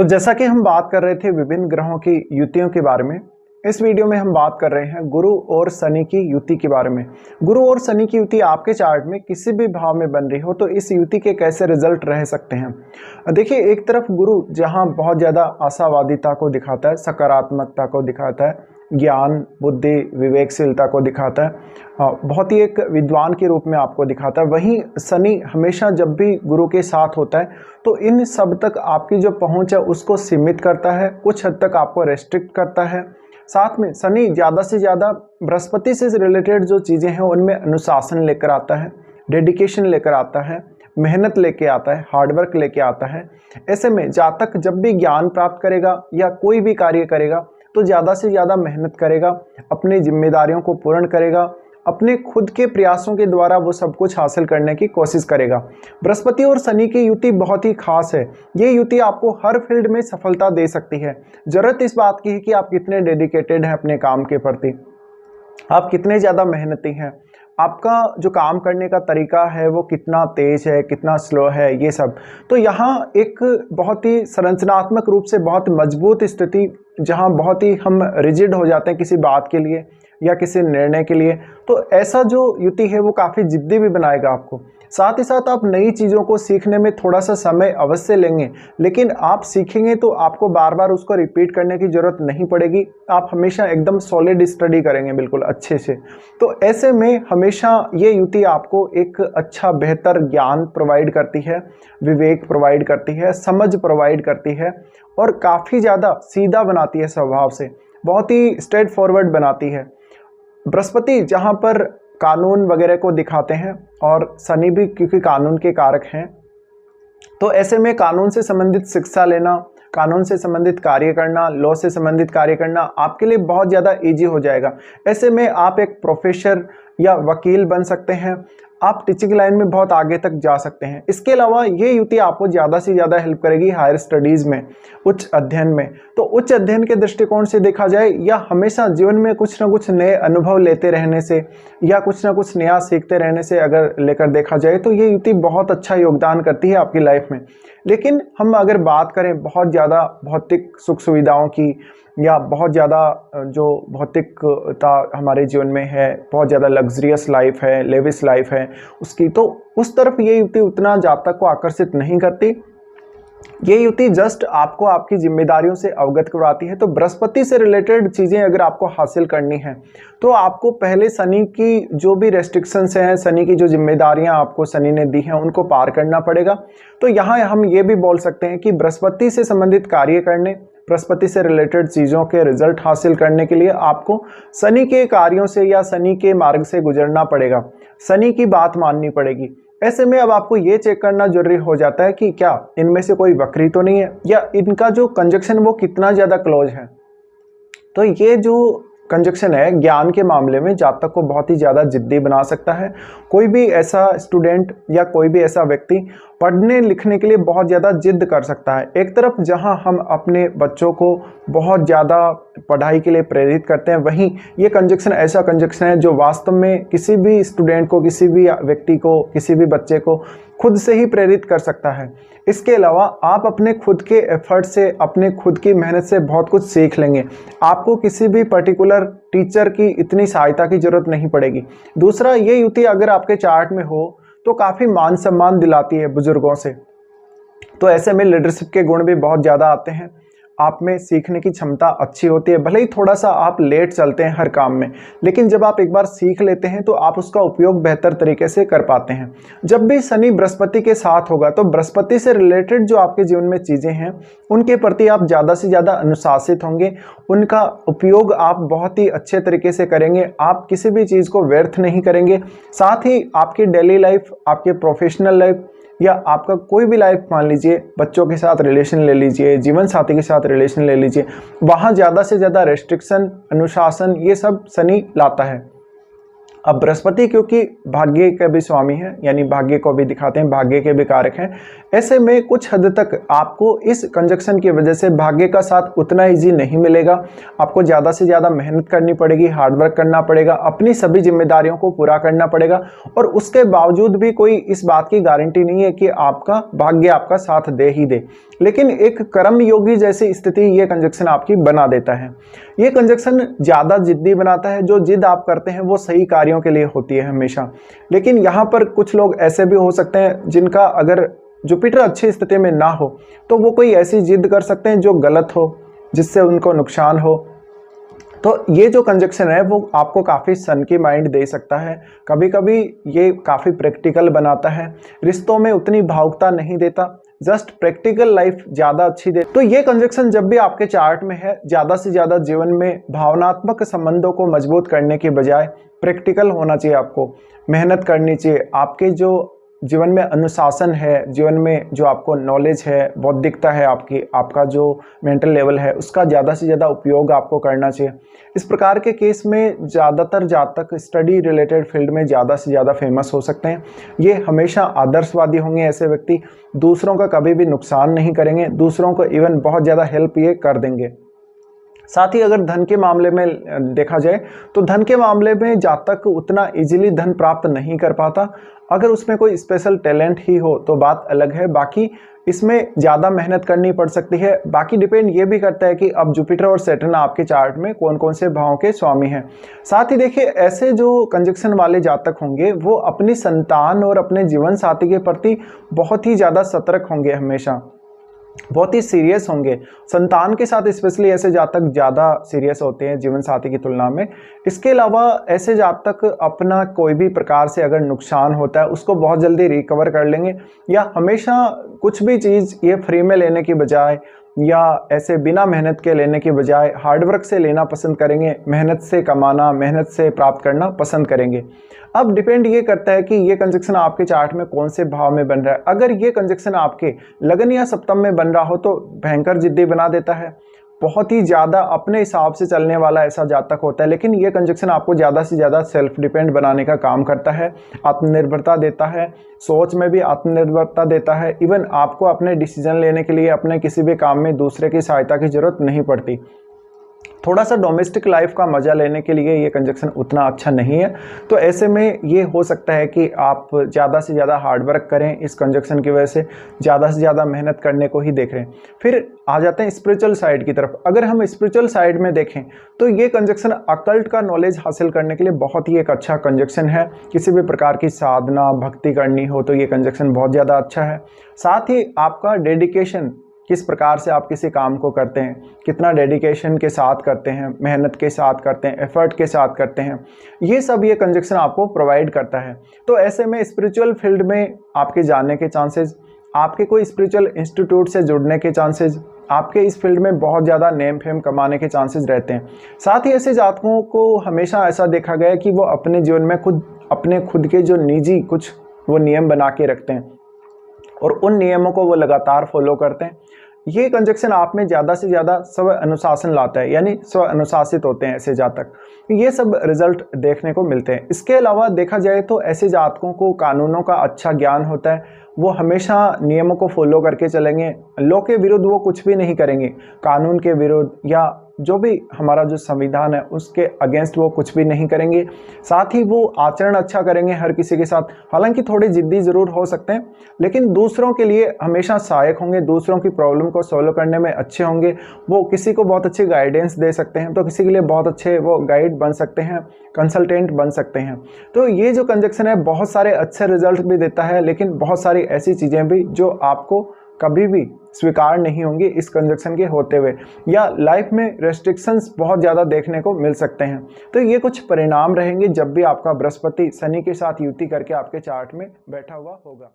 तो जैसा कि हम बात कर रहे थे विभिन्न ग्रहों की युतियों के बारे में, इस वीडियो में हम बात कर रहे हैं गुरु और शनि की युति के बारे में। गुरु और शनि की युति आपके चार्ट में किसी भी भाव में बन रही हो तो इस युति के कैसे रिजल्ट रह सकते हैं। देखिए, एक तरफ गुरु जहां बहुत ज़्यादा आशावादिता को दिखाता है, सकारात्मकता को दिखाता है, ज्ञान, बुद्धि, विवेकशीलता को दिखाता है, बहुत ही एक विद्वान के रूप में आपको दिखाता है। वहीं शनि हमेशा जब भी गुरु के साथ होता है तो इन सब तक आपकी जो पहुंच है उसको सीमित करता है, कुछ हद तक आपको रेस्ट्रिक्ट करता है। साथ में शनि ज़्यादा से ज़्यादा बृहस्पति से रिलेटेड जो चीज़ें हैं उनमें अनुशासन लेकर आता है, डेडिकेशन लेकर आता है, मेहनत लेके आता है, हार्डवर्क लेके आता है। ऐसे में जातक जब भी ज्ञान प्राप्त करेगा या कोई भी कार्य करेगा तो ज़्यादा से ज़्यादा मेहनत करेगा, अपनी जिम्मेदारियों को पूर्ण करेगा, अपने खुद के प्रयासों के द्वारा वो सब कुछ हासिल करने की कोशिश करेगा। बृहस्पति और शनि की युति बहुत ही खास है। ये युति आपको हर फील्ड में सफलता दे सकती है। ज़रूरत इस बात की है कि आप कितने डेडिकेटेड हैं अपने काम के प्रति, आप कितने ज़्यादा मेहनती हैं, आपका जो काम करने का तरीका है वो कितना तेज है, कितना स्लो है, ये सब। तो यहाँ एक बहुत ही संरचनात्मक रूप से बहुत मजबूत स्थिति, जहाँ बहुत ही हम रिजिड हो जाते हैं किसी बात के लिए या किसी निर्णय के लिए, तो ऐसा जो युति है वो काफ़ी जिद्दी भी बनाएगा आपको। साथ ही साथ आप नई चीज़ों को सीखने में थोड़ा सा समय अवश्य लेंगे, लेकिन आप सीखेंगे तो आपको बार बार उसको रिपीट करने की ज़रूरत नहीं पड़ेगी। आप हमेशा एकदम सॉलिड स्टडी करेंगे, बिल्कुल अच्छे से। तो ऐसे में हमेशा ये युति आपको एक अच्छा बेहतर ज्ञान प्रोवाइड करती है, विवेक प्रोवाइड करती है, समझ प्रोवाइड करती है और काफ़ी ज़्यादा सीधा बनाती है, स्वभाव से बहुत ही स्ट्रेट फॉरवर्ड बनाती है। बृहस्पति जहाँ पर कानून वगैरह को दिखाते हैं और शनि भी क्योंकि कानून के कारक हैं, तो ऐसे में कानून से संबंधित शिक्षा लेना, कानून से संबंधित कार्य करना, लॉ से संबंधित कार्य करना आपके लिए बहुत ज़्यादा इजी हो जाएगा। ऐसे में आप एक प्रोफेसर या वकील बन सकते हैं, आप टीचिंग लाइन में बहुत आगे तक जा सकते हैं। इसके अलावा ये युति आपको ज़्यादा से ज़्यादा हेल्प करेगी हायर स्टडीज़ में, उच्च अध्ययन में। तो उच्च अध्ययन के दृष्टिकोण से देखा जाए या हमेशा जीवन में कुछ ना कुछ नए अनुभव लेते रहने से या कुछ ना कुछ नया सीखते रहने से अगर लेकर देखा जाए तो ये युति बहुत अच्छा योगदान करती है आपकी लाइफ में। लेकिन हम अगर बात करें बहुत ज़्यादा भौतिक सुख सुविधाओं की या बहुत ज़्यादा जो भौतिकता हमारे जीवन में है, बहुत ज़्यादा लग्जरियस लाइफ है, लेविश लाइफ है उसकी, तो उस तरफ ये युति उतना जातक को आकर्षित नहीं करती। ये युति जस्ट आपको आपकी जिम्मेदारियों से अवगत करवाती है। तो बृहस्पति से रिलेटेड चीज़ें अगर आपको हासिल करनी है तो आपको पहले शनि की जो भी रेस्ट्रिक्शंस हैं, शनि की जो जिम्मेदारियां आपको शनि ने दी हैं उनको पार करना पड़ेगा। तो यहाँ हम ये भी बोल सकते हैं कि बृहस्पति से संबंधित कार्य करने, बृहस्पति से रिलेटेड चीज़ों के रिजल्ट हासिल करने के लिए आपको शनि के कार्यों से या शनि के मार्ग से गुजरना पड़ेगा, शनि की बात माननी पड़ेगी। ऐसे में अब आपको ये चेक करना जरूरी हो जाता है कि क्या इनमें से कोई वक्री तो नहीं है या इनका जो कंजक्शन वो कितना ज़्यादा क्लोज है। तो ये जो कंजक्शन है ज्ञान के मामले में जातक को बहुत ही ज़्यादा जिद्दी बना सकता है। कोई भी ऐसा स्टूडेंट या कोई भी ऐसा व्यक्ति पढ़ने लिखने के लिए बहुत ज़्यादा जिद कर सकता है। एक तरफ जहां हम अपने बच्चों को बहुत ज़्यादा पढ़ाई के लिए प्रेरित करते हैं, वहीं ये कंजक्शन ऐसा कंजक्शन है जो वास्तव में किसी भी स्टूडेंट को, किसी भी व्यक्ति को, किसी भी बच्चे को खुद से ही प्रेरित कर सकता है। इसके अलावा आप अपने खुद के एफर्ट से, अपने खुद की मेहनत से बहुत कुछ सीख लेंगे। आपको किसी भी पर्टिकुलर टीचर की इतनी सहायता की जरूरत नहीं पड़ेगी। दूसरा, ये युति अगर आपके चार्ट में हो तो काफ़ी मान सम्मान दिलाती है बुजुर्गों से। तो ऐसे में लीडरशिप के गुण भी बहुत ज़्यादा आते हैं, आप में सीखने की क्षमता अच्छी होती है। भले ही थोड़ा सा आप लेट चलते हैं हर काम में, लेकिन जब आप एक बार सीख लेते हैं तो आप उसका उपयोग बेहतर तरीके से कर पाते हैं। जब भी शनि बृहस्पति के साथ होगा तो बृहस्पति से रिलेटेड जो आपके जीवन में चीज़ें हैं उनके प्रति आप ज़्यादा से ज़्यादा अनुशासित होंगे, उनका उपयोग आप बहुत ही अच्छे तरीके से करेंगे, आप किसी भी चीज़ को व्यर्थ नहीं करेंगे। साथ ही आपकी डेली लाइफ, आपके प्रोफेशनल लाइफ या आपका कोई भी लाइफ, मान लीजिए बच्चों के साथ रिलेशन ले लीजिए, जीवन साथी के साथ रिलेशन ले लीजिए, वहाँ ज़्यादा से ज़्यादा रेस्ट्रिक्शन, अनुशासन, ये सब शनि लाता है। अब बृहस्पति क्योंकि भाग्य के भी स्वामी है, यानी भाग्य को भी दिखाते हैं, भाग्य के भी कारक हैं, ऐसे में कुछ हद तक आपको इस कंजक्शन की वजह से भाग्य का साथ उतना ईजी नहीं मिलेगा। आपको ज़्यादा से ज़्यादा मेहनत करनी पड़ेगी, हार्डवर्क करना पड़ेगा, अपनी सभी जिम्मेदारियों को पूरा करना पड़ेगा, और उसके बावजूद भी कोई इस बात की गारंटी नहीं है कि आपका भाग्य आपका साथ दे ही दे। लेकिन एक कर्म योगी जैसी स्थिति ये कंजक्शन आपकी बना देता है। ये कंजक्शन ज़्यादा जिद्दी बनाता है। जो जिद आप करते हैं वो सही कार्यों के लिए होती है हमेशा। लेकिन यहाँ पर कुछ लोग ऐसे भी हो सकते हैं जिनका अगर जुपिटर अच्छी स्थिति में ना हो तो वो कोई ऐसी जिद कर सकते हैं जो गलत हो, जिससे उनको नुकसान हो। तो ये जो कंजक्शन है वो आपको काफ़ी सन की माइंड दे सकता है। कभी कभी ये काफ़ी प्रैक्टिकल बनाता है, रिश्तों में उतनी भावुकता नहीं देता, जस्ट प्रैक्टिकल लाइफ ज़्यादा अच्छी दे। तो ये कंजक्शन जब भी आपके चार्ट में है, ज़्यादा से ज़्यादा जीवन में भावनात्मक संबंधों को मजबूत करने के बजाय प्रैक्टिकल होना चाहिए। आपको मेहनत करनी चाहिए। आपके जो जीवन में अनुशासन है, जीवन में जो आपको नॉलेज है, बौद्धिकता है, आपका जो मेंटल लेवल है, उसका ज़्यादा से ज़्यादा उपयोग आपको करना चाहिए। इस प्रकार के केस में ज़्यादातर जातक स्टडी रिलेटेड फील्ड में ज़्यादा से ज़्यादा फेमस हो सकते हैं। ये हमेशा आदर्शवादी होंगे। ऐसे व्यक्ति दूसरों का कभी भी नुकसान नहीं करेंगे, दूसरों को इवन बहुत ज़्यादा हेल्प ये कर देंगे। साथ ही अगर धन के मामले में देखा जाए तो धन के मामले में जातक उतना इजीली धन प्राप्त नहीं कर पाता। अगर उसमें कोई स्पेशल टैलेंट ही हो तो बात अलग है, बाकी इसमें ज़्यादा मेहनत करनी पड़ सकती है। बाकी डिपेंड ये भी करता है कि अब जुपिटर और सैटर्न आपके चार्ट में कौन कौन से भावों के स्वामी हैं। साथ ही देखिए, ऐसे जो कंजक्शन वाले जातक होंगे वो अपनी संतान और अपने जीवन साथी के प्रति बहुत ही ज़्यादा सतर्क होंगे, हमेशा बहुत ही सीरियस होंगे। संतान के साथ स्पेशली ऐसे जातक ज़्यादा सीरियस होते हैं जीवन साथी की तुलना में। इसके अलावा ऐसे जातक अपना कोई भी प्रकार से अगर नुकसान होता है उसको बहुत जल्दी रिकवर कर लेंगे, या हमेशा कुछ भी चीज़ ये फ्री में लेने की बजाय या ऐसे बिना मेहनत के लेने की बजाय हार्डवर्क से लेना पसंद करेंगे। मेहनत से कमाना, मेहनत से प्राप्त करना पसंद करेंगे। अब डिपेंड ये करता है कि ये कंजक्शन आपके चार्ट में कौन से भाव में बन रहा है। अगर ये कंजक्शन आपके लगन या सप्तम में बन रहा हो तो भयंकर जिद्दी बना देता है, बहुत ही ज़्यादा अपने हिसाब से चलने वाला ऐसा जातक होता है। लेकिन ये कंजक्शन आपको ज़्यादा से ज़्यादा सेल्फ डिपेंड बनाने का काम करता है, आत्मनिर्भरता देता है, सोच में भी आत्मनिर्भरता देता है। इवन आपको अपने डिसीजन लेने के लिए अपने किसी भी काम में दूसरे की सहायता की ज़रूरत नहीं पड़ती। थोड़ा सा डोमेस्टिक लाइफ का मज़ा लेने के लिए ये कंजक्शन उतना अच्छा नहीं है। तो ऐसे में ये हो सकता है कि आप ज़्यादा से ज़्यादा हार्डवर्क करें, इस कंजक्शन की वजह से ज़्यादा से ज़्यादा मेहनत करने को ही देख रहे हैं। फिर आ जाते हैं स्पिरिचुअल साइड की तरफ। अगर हम स्पिरिचुअल साइड में देखें तो ये कंजक्शन अकल्ट का नॉलेज हासिल करने के लिए बहुत ही एक अच्छा कंजक्शन है। किसी भी प्रकार की साधना भक्ति करनी हो तो ये कंजक्शन बहुत ज़्यादा अच्छा है। साथ ही आपका डेडिकेशन, किस प्रकार से आप किसी काम को करते हैं, कितना डेडिकेशन के साथ करते हैं, मेहनत के साथ करते हैं, एफर्ट के साथ करते हैं, ये सब ये कंजक्शन आपको प्रोवाइड करता है। तो ऐसे में स्पिरिचुअल फील्ड में आपके जाने के चांसेस, आपके कोई स्पिरिचुअल इंस्टीट्यूट से जुड़ने के चांसेस, आपके इस फील्ड में बहुत ज़्यादा नेम फेम कमाने के चांसेस रहते हैं। साथ ही ऐसे जातकों को हमेशा ऐसा देखा गया है कि वो अपने जीवन में अपने खुद के जो निजी कुछ वो नियम बना के रखते हैं और उन नियमों को वो लगातार फॉलो करते हैं। ये कंजक्शन आप में ज़्यादा से ज़्यादा स्व अनुशासन लाता है, यानी स्व अनुशासित होते हैं ऐसे जातक। ये सब रिजल्ट देखने को मिलते हैं। इसके अलावा देखा जाए तो ऐसे जातकों को कानूनों का अच्छा ज्ञान होता है। वो हमेशा नियमों को फॉलो करके चलेंगे, लॉ के विरुद्ध वो कुछ भी नहीं करेंगे। कानून के विरुद्ध या जो भी हमारा जो संविधान है उसके अगेंस्ट वो कुछ भी नहीं करेंगे। साथ ही वो आचरण अच्छा करेंगे हर किसी के साथ। हालांकि थोड़े जिद्दी ज़रूर हो सकते हैं, लेकिन दूसरों के लिए हमेशा सहायक होंगे, दूसरों की प्रॉब्लम को सॉल्व करने में अच्छे होंगे। वो किसी को बहुत अच्छी गाइडेंस दे सकते हैं, तो किसी के लिए बहुत अच्छे वो गाइड बन सकते हैं, कंसल्टेंट बन सकते हैं। तो ये जो कंजक्शन है बहुत सारे अच्छे रिजल्ट भी देता है, लेकिन बहुत सारी ऐसी चीज़ें भी जो आपको कभी भी स्वीकार नहीं होंगी इस कंजक्शन के होते हुए, या लाइफ में रेस्ट्रिक्शंस बहुत ज़्यादा देखने को मिल सकते हैं। तो ये कुछ परिणाम रहेंगे जब भी आपका बृहस्पति शनि के साथ युति करके आपके चार्ट में बैठा हुआ होगा।